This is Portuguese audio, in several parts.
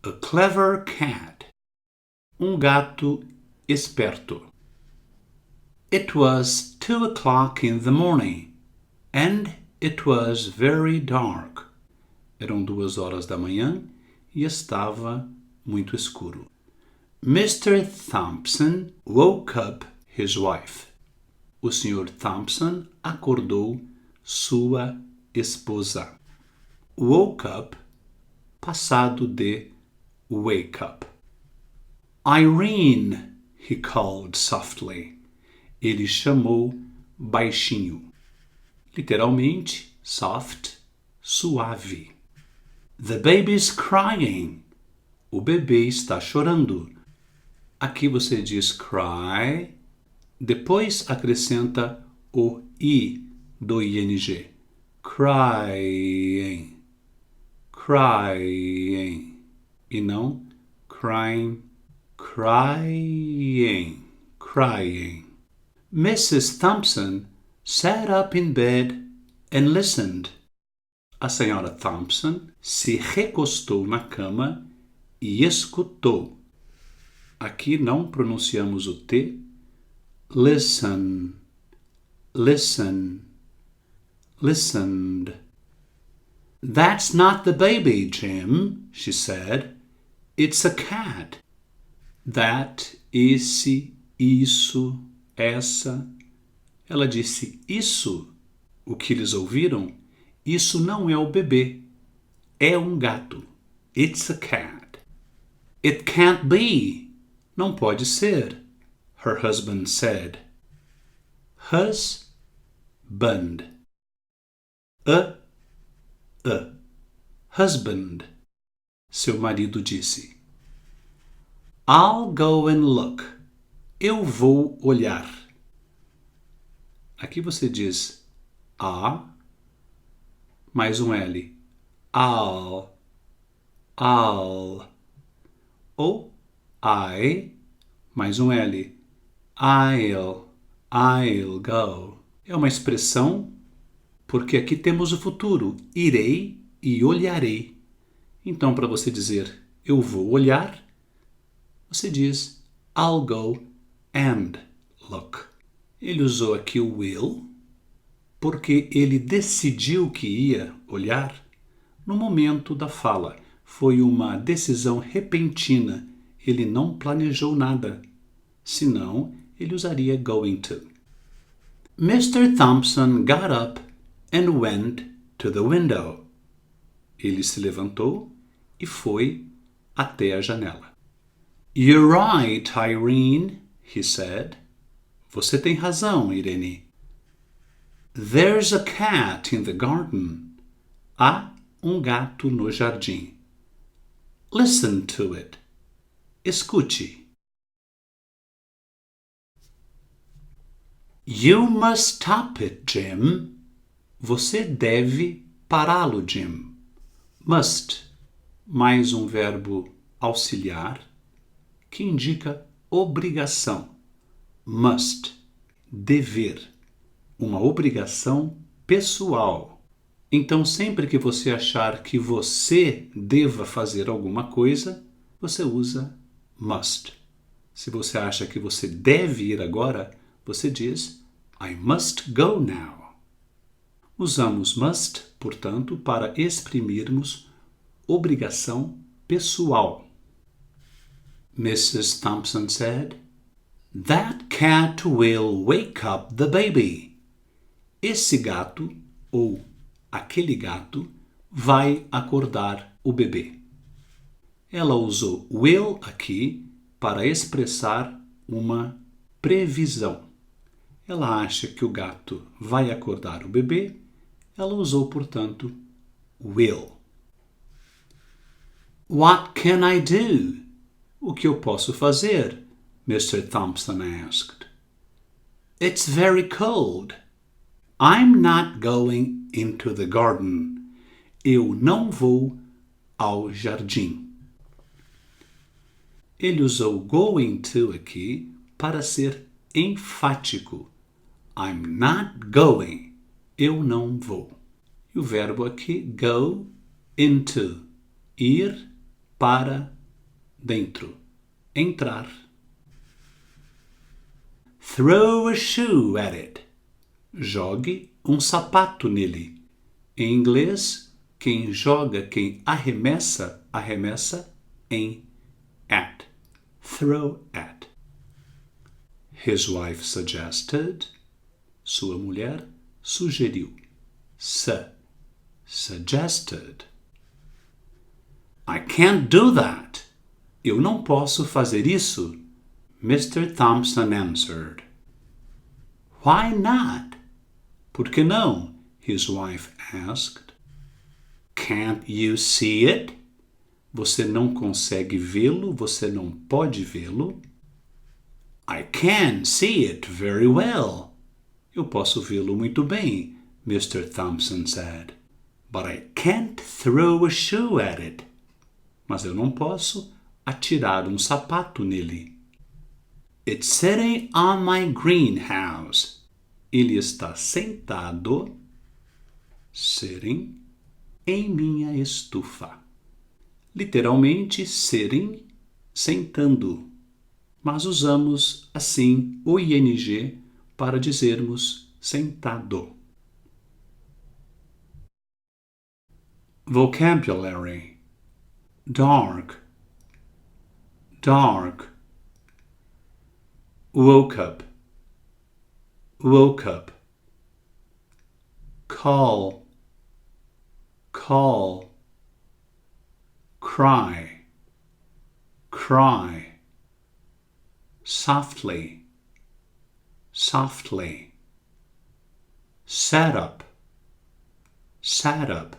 A clever cat. Gato esperto. It was 2 o'clock in the morning, and it was very dark. Eram 2 horas da manhã e estava muito escuro. Mr. Thompson woke up his wife. O Sr. Thompson acordou sua esposa. Woke up, passado de wake up. Irene, he called softly. Ele chamou baixinho. Literalmente, soft, suave. The baby's crying. O bebê está chorando. Aqui você diz cry, depois acrescenta o i do ing. Crying. Crying. E não crying. Crying. Crying. Mrs. Thompson sat up in bed and listened. A senhora Thompson se recostou na cama e escutou. Aqui não pronunciamos o T. Listen. Listen. Listened. That's not the baby, Jim, she said. It's a cat. That, esse, isso, essa. Ela disse isso. O que eles ouviram? Isso não é o bebê. É gato. It's a cat. It can't be. Não pode ser. Her husband said. Husband. Husband. Seu marido disse. I'll go and look. Eu vou olhar. Aqui você diz a mais L. I'll. Ou I mais L. I'll go. É uma expressão porque aqui temos o futuro. Irei e olharei. Então, para você dizer eu vou olhar, você diz I'll go and look. Ele usou aqui o will porque ele decidiu que ia olhar no momento da fala. Foi uma decisão repentina. Ele não planejou nada. Senão, ele usaria going to. Mr. Thompson got up and went to the window. Ele se levantou e foi até a janela. You're right, Irene, he said. Você tem razão, Irene. There's a cat in the garden. Há gato no jardim. Listen to it. Escute. You must stop it, Jim. Você deve pará-lo, Jim. Must, mais verbo auxiliar, que indica obrigação. Must, dever, uma obrigação pessoal. Então, sempre que você achar que você deva fazer alguma coisa, você usa must. Se você acha que você deve ir agora, você diz I must go now. Usamos must, portanto, para exprimirmos obrigação pessoal. Mrs. Thompson said, That cat will wake up the baby. Esse gato, ou aquele gato, vai acordar o bebê. Ela usou will aqui para expressar uma previsão. Ela acha que o gato vai acordar o bebê. Ela usou, portanto, will. What can I do? O que eu posso fazer? Mr. Thompson asked. It's very cold. I'm not going into the garden. Eu não vou ao jardim. Ele usou going to aqui para ser enfático. I'm not going. Eu não vou. E o verbo aqui, go into. Ir para dentro, entrar. Throw a shoe at it. Jogue um sapato nele. Em inglês, quem joga, quem arremessa, arremessa em at. Throw at. His wife suggested. Sua mulher sugeriu. Suggested. I can't do that. Eu não posso fazer isso. Mr. Thompson answered. Why not? Por que não? His wife asked. Can't you see it? Você não consegue vê-lo? Você não pode vê-lo? I can see it very well. Eu posso vê-lo muito bem, Mr. Thompson said. But I can't throw a shoe at it. Mas eu não posso atirar um sapato nele. It's sitting on my greenhouse. Ele está sentado, sitting, em minha estufa. Literalmente, sitting, sentando. Mas usamos, assim, o ing para dizermos sentado. Vocabulary. Dark, dark. Woke up, woke up. Call, call. Cry, cry. Softly, softly. Sat up, sat up.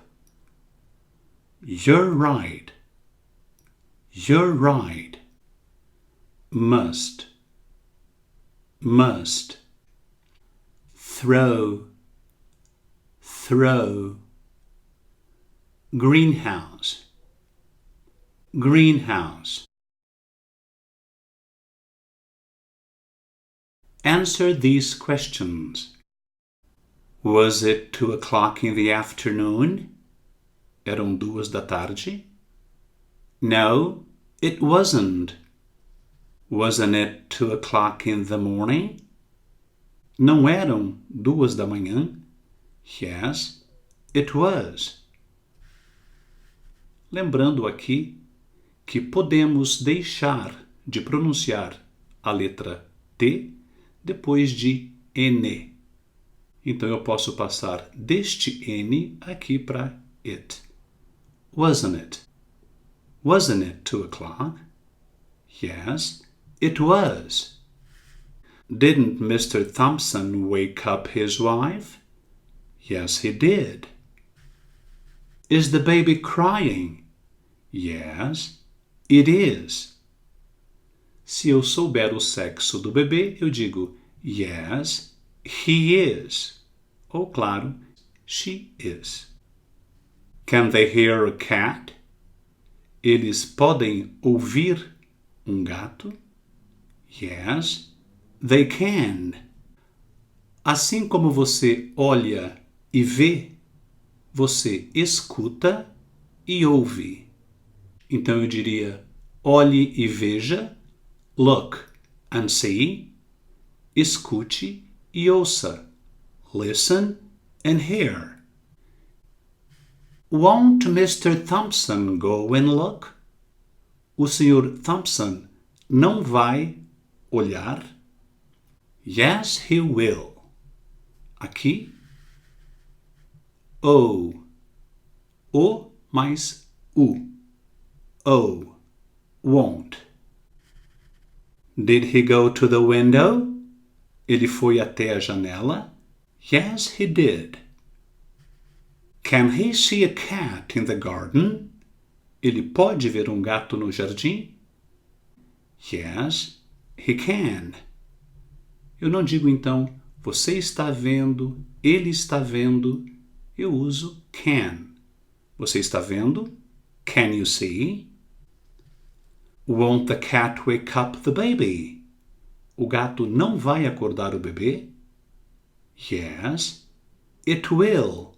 You're right, you're right. Must, must. Throw, throw. Greenhouse, greenhouse. Answer these questions. Was it 2:00 in the afternoon? Eram 2 da tarde? No, it wasn't. Wasn't it 2:00 in the morning? Não eram 2 da manhã? Yes, it was. Lembrando aqui que podemos deixar de pronunciar a letra T depois de N. Então eu posso passar deste N aqui para it. Wasn't it? Wasn't it 2:00? Yes, it was. Didn't Mr. Thompson wake up his wife? Yes, he did. Is the baby crying? Yes, it is. Se eu souber o sexo do bebê, eu digo yes, he is. Ou, claro, she is. Can they hear a cat? Eles podem ouvir um gato? Yes, they can. Assim como você olha e vê, você escuta e ouve. Então eu diria, olhe e veja, look and see, escute e ouça, listen and hear. Won't Mr. Thompson go and look? O Sr. Thompson não vai olhar? Yes, he will. Aqui, O mais U. O, won't. Did he go to the window? Ele foi até a janela? Yes, he did. Can he see a cat in the garden? Ele pode ver um gato no jardim? Yes, he can. Eu não digo então, você está vendo, ele está vendo. Eu uso can. Você está vendo? Can you see? Won't the cat wake up the baby? O gato não vai acordar o bebê? Yes, it will.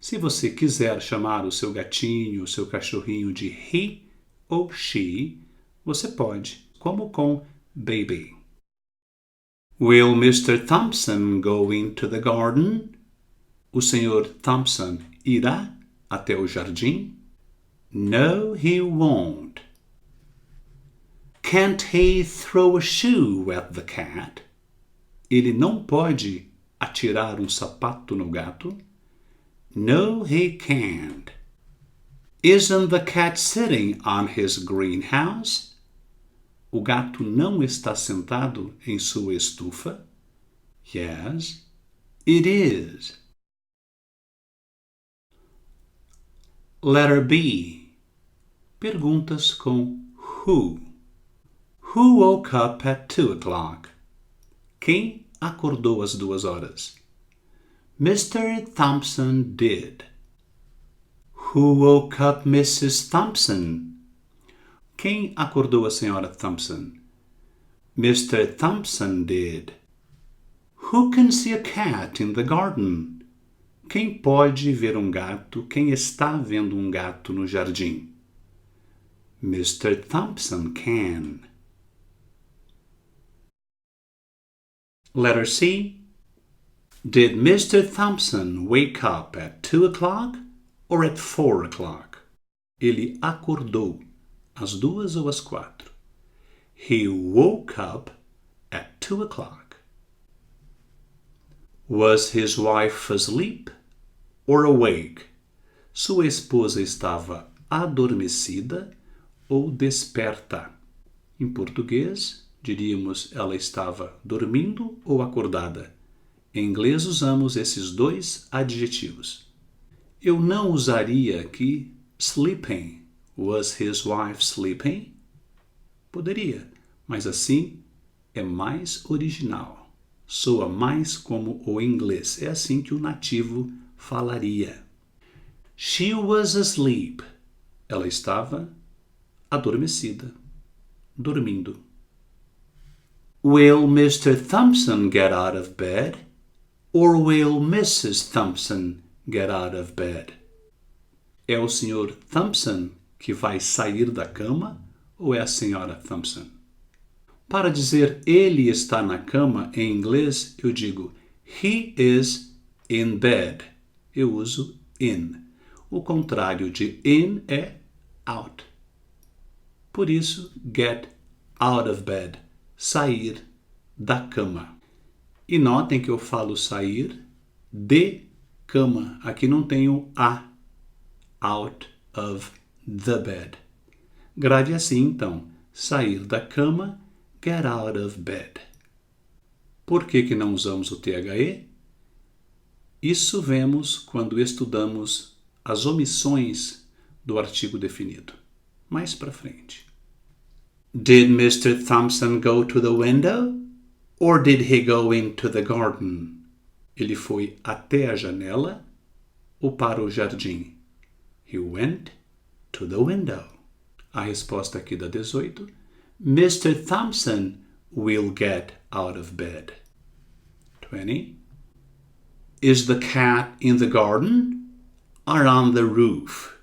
Se você quiser chamar o seu gatinho, o seu cachorrinho de he ou she, Você pode, como com baby. Will Mr. Thompson go into the garden? O Sr. Thompson irá até o jardim? No, he won't. Can't he throw a shoe at the cat? Ele não pode atirar um sapato no gato? No, he can't. Isn't the cat sitting on his greenhouse? O gato não está sentado em sua estufa? Yes, it is. Letter B. Perguntas com who. Who woke up at 2 o'clock? Quem acordou às 2 horas? Mr. Thompson did. Who woke up Mrs. Thompson? Quem acordou a senhora Thompson? Mr. Thompson did. Who can see a cat in the garden? Quem pode ver um gato? Quem está vendo um gato no jardim? Mr. Thompson can. Letter C. Did Mr. Thompson wake up at 2 o'clock or at 4 o'clock? Ele acordou às 2 ou às 4? He woke up at 2 o'clock. Was his wife asleep or awake? Sua esposa estava adormecida ou desperta? Em português, diríamos ela estava dormindo ou acordada. Em inglês usamos esses dois adjetivos. Eu não usaria aqui sleeping. Was his wife sleeping? Poderia, mas assim é mais original. Soa mais como o inglês. É assim que o nativo falaria. She was asleep. Ela estava adormecida, dormindo. Will Mr. Thompson get out of bed? Or will Mrs. Thompson get out of bed? É o Sr. Thompson que vai sair da cama ou é a Sra. Thompson? Para dizer ele está na cama em inglês, eu digo he is in bed. Eu uso in. O contrário de in é out. Por isso, get out of bed. Sair da cama. E notem que eu falo sair de cama. Aqui não tenho a. Out of the bed. Grave assim, então. Sair da cama, get out of bed. Por que não usamos o THE? Isso vemos quando estudamos as omissões do artigo definido. Mais para frente. Did Mr. Thompson go to the window? Or did he go into the garden? Ele foi até a janela ou para o jardim? He went to the window. A resposta aqui da 18. Mr. Thompson will get out of bed. 20. Is the cat in the garden or on the roof?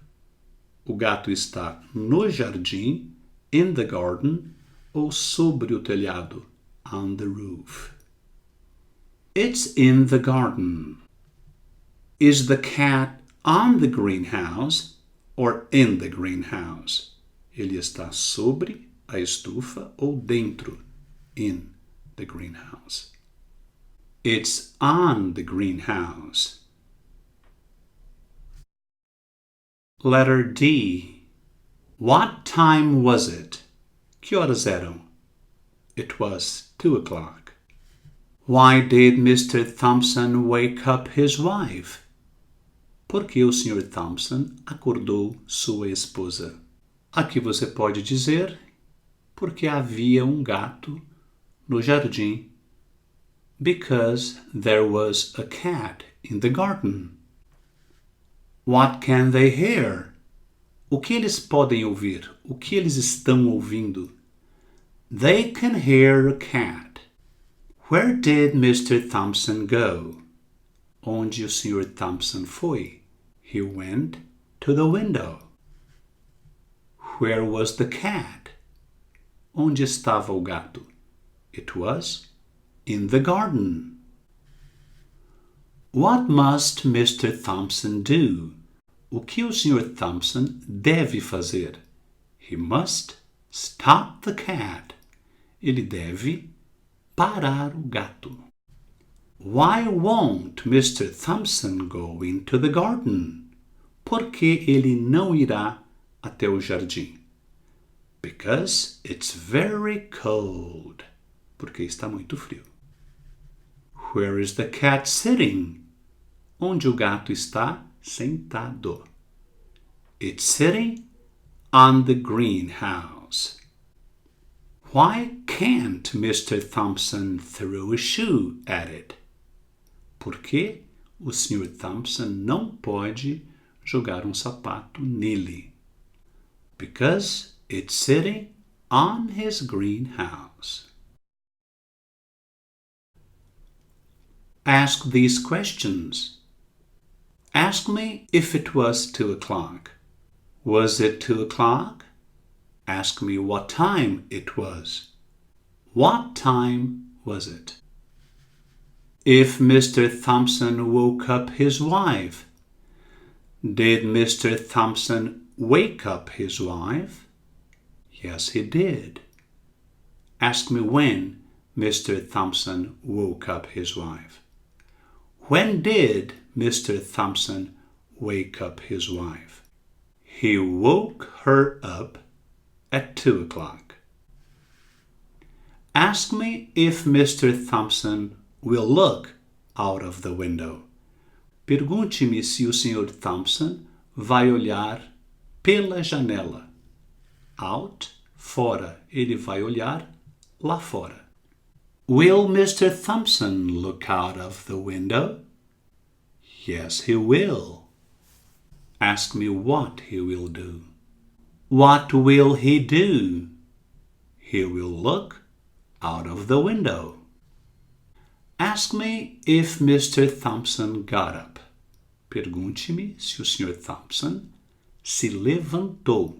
O gato está no jardim, in the garden, ou sobre o telhado, on the roof. It's in the garden. Is the cat on the greenhouse or in the greenhouse? Ele está sobre a estufa ou dentro, in the greenhouse. It's on the greenhouse. Letter D. What time was it? Que horas eram? It was 2 o'clock. Why did Mr. Thompson wake up his wife? Por que o Sr. Thompson acordou sua esposa? Aqui você pode dizer porque havia um gato no jardim. Because there was a cat in the garden. What can they hear? O que eles podem ouvir? O que eles estão ouvindo? They can hear a cat. Where did Mr. Thompson go? Onde o Sr. Thompson foi? He went to the window. Where was the cat? Onde estava o gato? It was in the garden. What must Mr. Thompson do? O que o Sr. Thompson deve fazer? He must stop the cat. Ele deve parar o gato. Why won't Mr. Thompson go into the garden? Por que ele não irá até o jardim? Because it's very cold. Porque está muito frio. Where is the cat sitting? Onde o gato está sentado? It's sitting on the greenhouse. Why can't Mr. Thompson throw a shoe at it? Por que o Sr. Thompson não pode jogar sapato nele? Because it's sitting on his greenhouse. Ask these questions. Ask me if it was 2 o'clock. Was it 2 o'clock? Ask me what time it was. What time was it? If Mr. Thompson woke up his wife. Did Mr. Thompson wake up his wife? Yes, he did. Ask me when Mr. Thompson woke up his wife. When did Mr. Thompson wake up his wife? He woke her up at 2 o'clock. Ask me if Mr. Thompson will look out of the window. Pergunte-me se o Sr. Thompson vai olhar pela janela. Out, fora. Ele vai olhar lá fora. Will Mr. Thompson look out of the window? Yes, he will. Ask me what he will do. What will he do? He will look out of the window. Ask me if Mr. Thompson got up. Pergunte-me se o Sr. Thompson se levantou.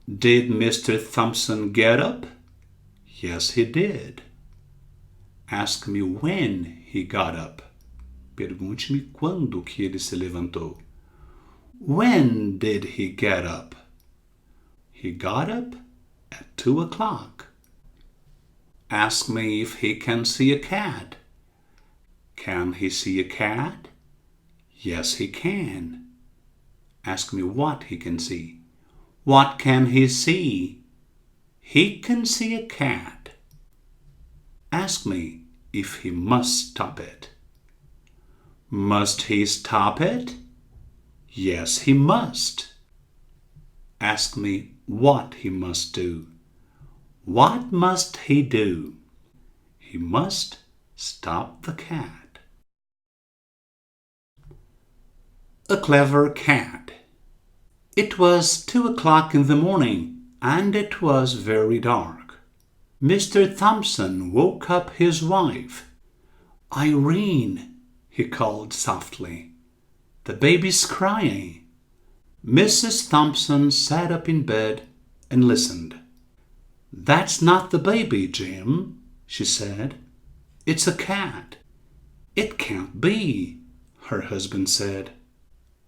Did Mr. Thompson get up? Yes, he did. Ask me when he got up. Pergunte-me quando que ele se levantou. When did he get up? He got up at 2 o'clock. Ask me if he can see a cat. Can he see a cat? Yes, he can. Ask me what he can see. What can he see? He can see a cat. Ask me if he must stop it. Must he stop it? Yes, he must. Ask me what he must do. What must he do? He must stop the cat. A clever cat. It was 2 o'clock in the morning, and it was very dark. Mr. Thompson woke up his wife. Irene, he called softly. The baby's crying. Mrs. Thompson sat up in bed and listened. That's not the baby, Jim, she said. It's a cat. It can't be, her husband said.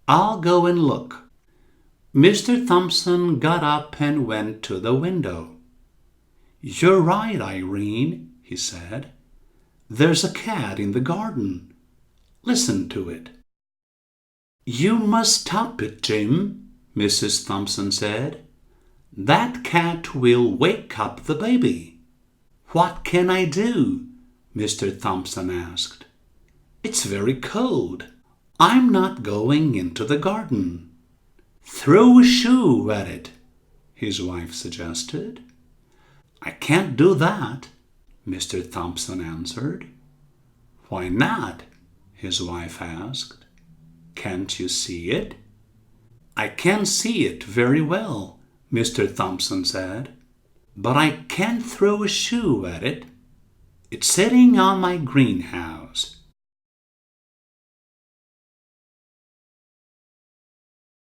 I'll go and look. Mr. Thompson got up and went to the window. You're right, Irene, he said. There's a cat in the garden. Listen to it. You must stop it, Jim, Mrs. Thompson said. That cat will wake up the baby. What can I do? Mr. Thompson asked. It's very cold. I'm not going into the garden. Throw a shoe at it, his wife suggested. I can't do that, Mr. Thompson answered. Why not? His wife asked. Can't you see it? I can see it very well, Mr. Thompson said, but I can't throw a shoe at it. It's sitting on my greenhouse.